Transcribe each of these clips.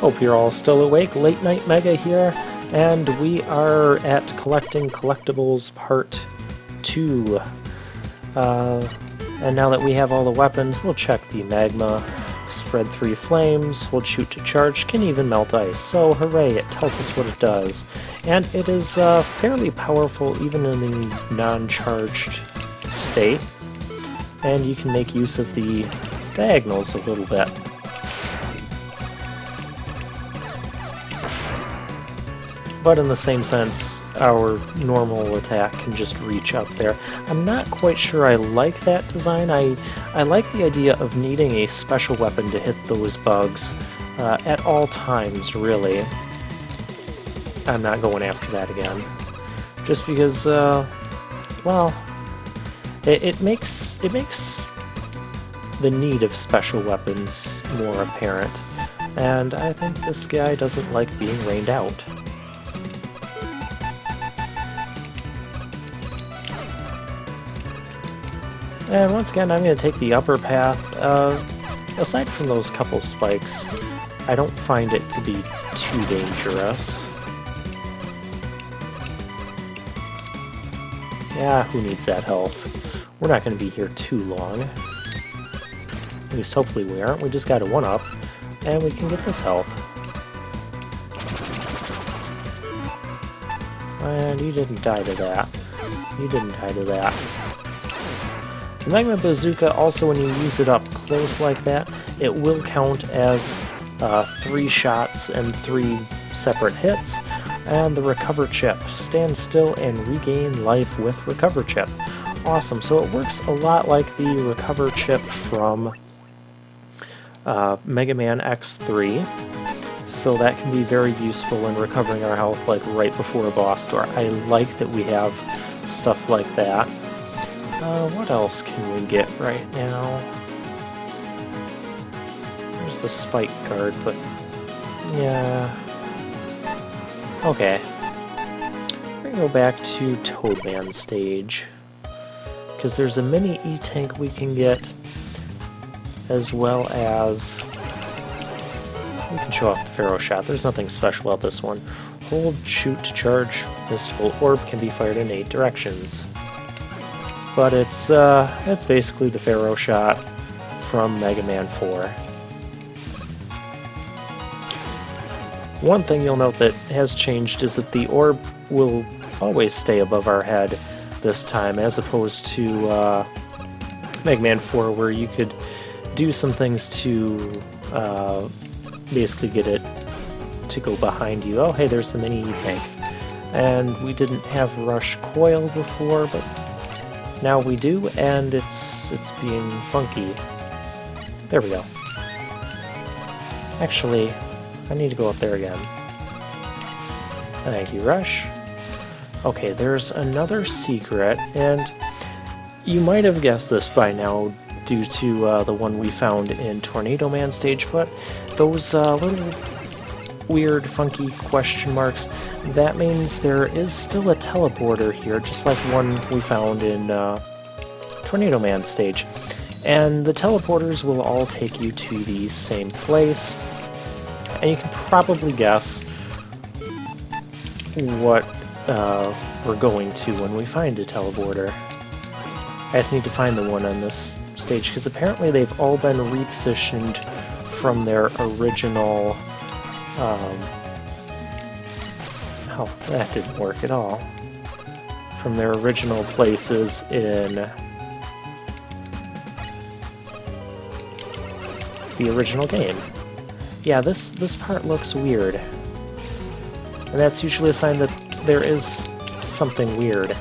Hope you're all still awake. Late Night Mega here, and we are at Collecting Collectibles Part 2. And now that we have all the weapons, we'll check the magma, spread 3 flames, hold shoot to charge, can even melt ice. So hooray, it tells us what it does. And it is fairly powerful even in the non-charged state. And you can make use of the diagonals a little bit. But in the same sense, our normal attack can just reach up there. I'm not quite sure I like that design. I like the idea of needing a special weapon to hit those bugs at all times, really. I'm not going after that again. Just because, well, it makes the need of special weapons more apparent. And I think this guy doesn't like being rained out. And once again, I'm going to take the upper path. Aside from those couple spikes, I don't find it to be too dangerous. Yeah, who needs that health? We're not going to be here too long. At least hopefully we aren't. We just got a 1-up, and we can get this health. And you didn't die to that. You didn't die to that. The Magma Bazooka, also when you use it up close like that, it will count as 3 shots and 3 separate hits. And the Recover Chip. Stand still and regain life with Recover Chip. Awesome, so it works a lot like the Recover Chip from Mega Man X3. So that can be very useful in recovering our health like right before a boss door. I like that we have stuff like that. What else can we get right now? There's the spike guard, but yeah. Okay. We're gonna go back to Toadman stage, because there's a mini E-Tank we can get, as well as we can show off the Pharaoh Shot. There's nothing special about this one. Hold, shoot to charge. Mystical Orb can be fired in 8 directions. But it's basically the Pharaoh Shot from Mega Man 4. One thing you'll note that has changed is that the orb will always stay above our head this time, as opposed to Mega Man 4, where you could do some things to basically get it to go behind you. Oh, hey, there's the mini E-Tank. And we didn't have Rush Coil before, but now we do, and it's being funky. There we go. Actually, I need to go up there again. Thank you, Rush. Okay, there's another secret, and you might have guessed this by now due to the one we found in Tornado Man stage, but those little weird, funky question marks, that means there is still a teleporter here, just like one we found in Tornado Man stage. And the teleporters will all take you to the same place, and you can probably guess what we're going to when we find a teleporter. I just need to find the one on this stage, because apparently they've all been repositioned from their original... oh, that didn't work at all. From their original places in the original game. Yeah, this part looks weird. And that's usually a sign that there is something weird.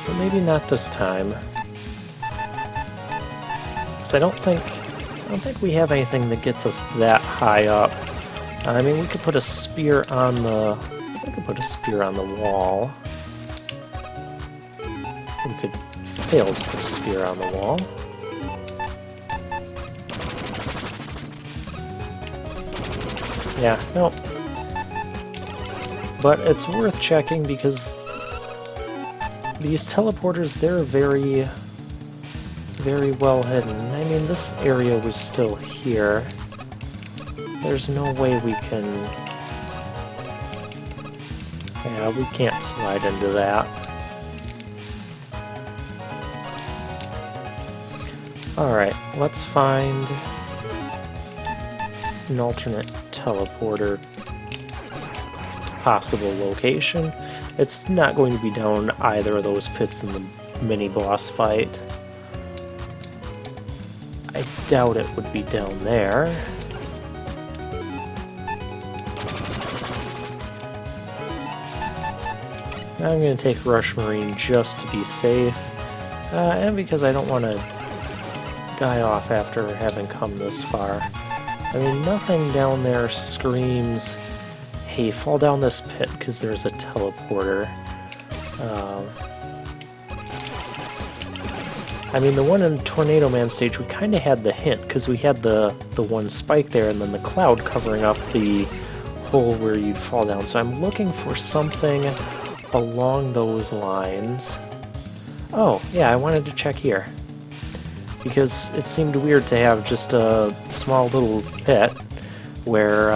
But maybe not this time. Because I don't think we have anything that gets us that high up. I mean, we could put a spear on the... We could put a spear on the wall. We could fail to put a spear on the wall. Yeah, no. But it's worth checking because these teleporters, they're very very well hidden. I mean, this area was still here. There's no way we can... Yeah, we can't slide into that. Alright, let's find an alternate teleporter possible location. It's not going to be down either of those pits in the mini-boss fight. I doubt it would be down there. I'm going to take Rush Marine just to be safe, and because I don't want to die off after having come this far. I mean, nothing down there screams, hey, fall down this pit because there's a teleporter. I mean, the one in Tornado Man stage, we kind of had the hint because we had the one spike there and then the cloud covering up the hole where you'd fall down. So I'm looking for something along those lines. Oh, yeah, I wanted to check here, because it seemed weird to have just a small little pit where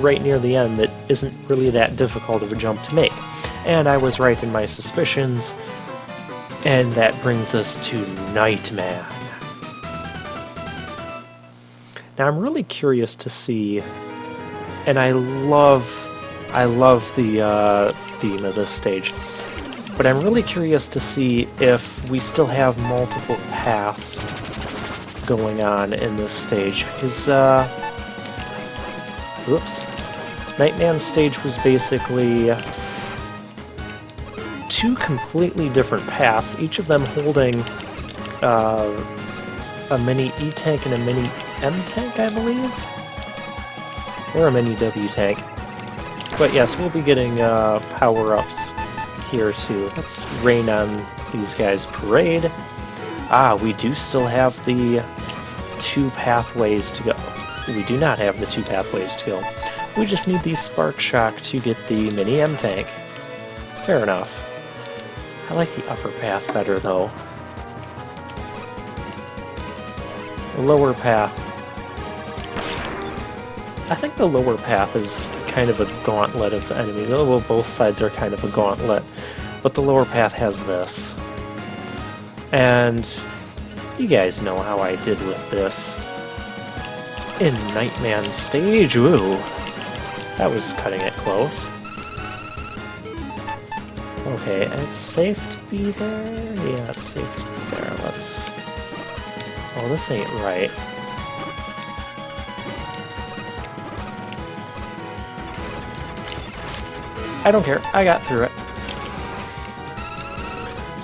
right near the end that isn't really that difficult of a jump to make. And I was right in my suspicions, and that brings us to Nightman. Now I'm really curious to see, and I love the theme of this stage, but I'm really curious to see if we still have multiple paths going on in this stage, because, whoops. Nightman's stage was basically two completely different paths, each of them holding a mini E-tank and a mini M-tank, I believe? Or a mini W-tank. But yes, we'll be getting power-ups here too. Let's rain on these guys' parade. Ah, we do still have the two pathways to go. We do not have the two pathways to go. We just need the Spark Shock to get the mini M-tank. Fair enough. I like the upper path better though. The lower path. I think the lower path is kind of a gauntlet of enemies. Well, both sides are kind of a gauntlet, but the lower path has this. And you guys know how I did with this in Nightman stage. Ooh, that was cutting it close. Okay, and it's safe to be there? Yeah, it's safe to be there. Let's... Oh, this ain't right. I don't care, I got through it.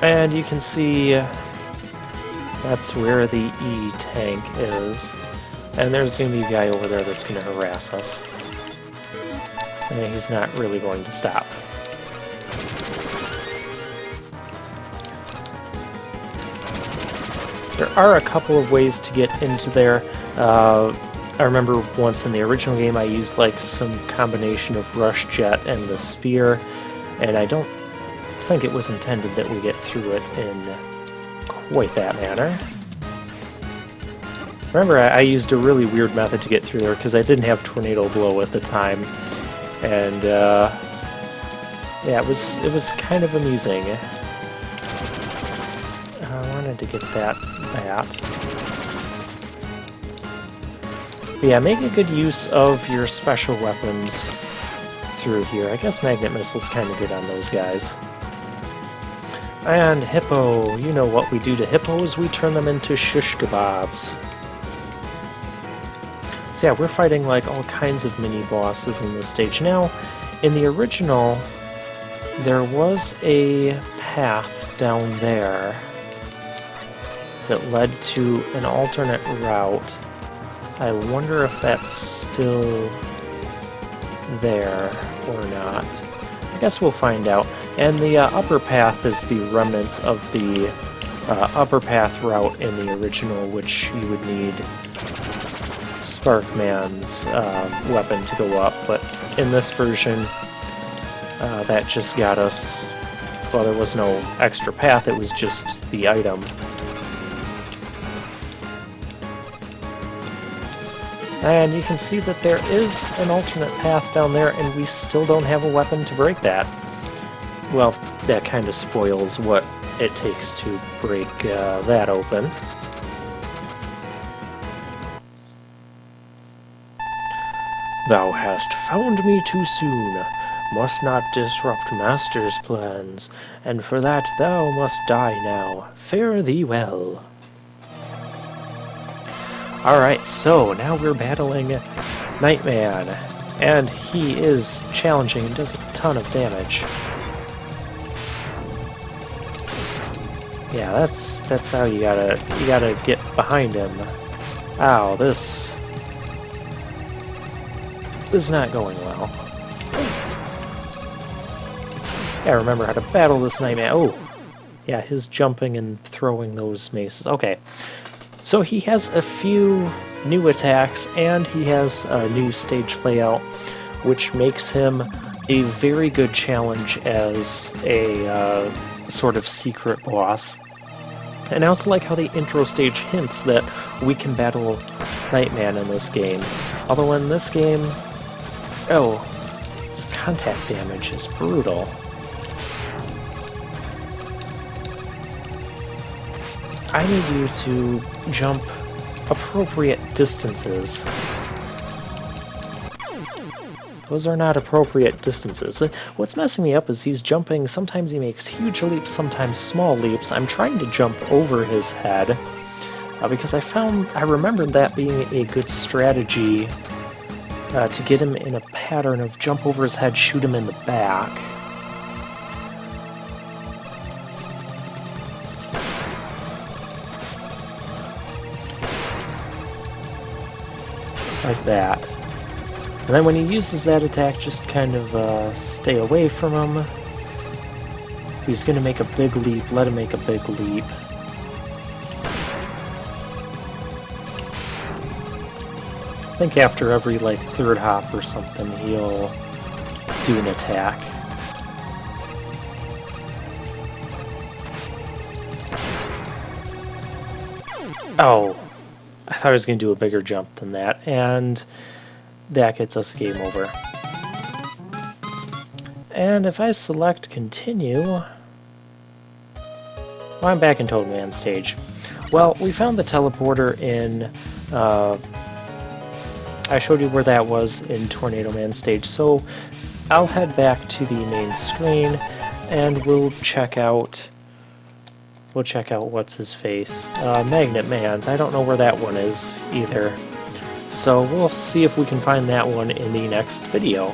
And you can see that's where the E-tank is. And there's going to be a guy over there that's going to harass us. And he's not really going to stop. There are a couple of ways to get into there. I remember once in the original game I used like some combination of Rush Jet and the Spear, and I don't think it was intended that we get through it in quite that manner. Remember, I used a really weird method to get through there because I didn't have Tornado Blow at the time, and yeah, it was kind of amusing. I wanted to get that bat. But yeah, make a good use of your special weapons through here. I guess Magnet Missile's kind of good on those guys. And Hippo, you know what we do to hippos, we turn them into shish kebabs. So yeah, we're fighting like all kinds of mini-bosses in this stage. Now, in the original, there was a path down there that led to an alternate route. I wonder if that's still there or not. I guess we'll find out. And the upper path is the remnants of the upper path route in the original, which you would need Sparkman's weapon to go up. But in this version, that just got us... Well, there was no extra path, it was just the item. And you can see that there is an alternate path down there, and we still don't have a weapon to break that. Well, that kind of spoils what it takes to break that open. Thou hast found me too soon. Must not disrupt Master's plans, and for that thou must die now. Fare thee well. Alright, so now we're battling Nightman, and he is challenging and does a ton of damage. Yeah, that's how you gotta get behind him. Ow, this is not going well. Yeah, remember how to battle this Nightman. Oh, yeah, his jumping and throwing those maces. Okay. So he has a few new attacks, and he has a new stage layout, which makes him a very good challenge as a sort of secret boss. And I also like how the intro stage hints that we can battle Nightman in this game. Although in this game, oh, his contact damage is brutal. I need you to jump appropriate distances. Those are not appropriate distances. What's messing me up is he's jumping, sometimes he makes huge leaps, sometimes small leaps. I'm trying to jump over his head, because I remembered that being a good strategy to get him in a pattern of jump over his head, shoot him in the back. Like that. And then when he uses that attack, just kind of stay away from him. If he's going to make a big leap, let him make a big leap. I think after every, like, third hop or something, he'll do an attack. Oh, I thought I was going to do a bigger jump than that, and that gets us game over. And if I select continue, well, I'm back in Toad Man stage. Well, we found the teleporter in, I showed you where that was in Tornado Man stage, so I'll head back to the main screen and we'll check out what's his face. Magnet Man's. I don't know where that one is either. So we'll see if we can find that one in the next video.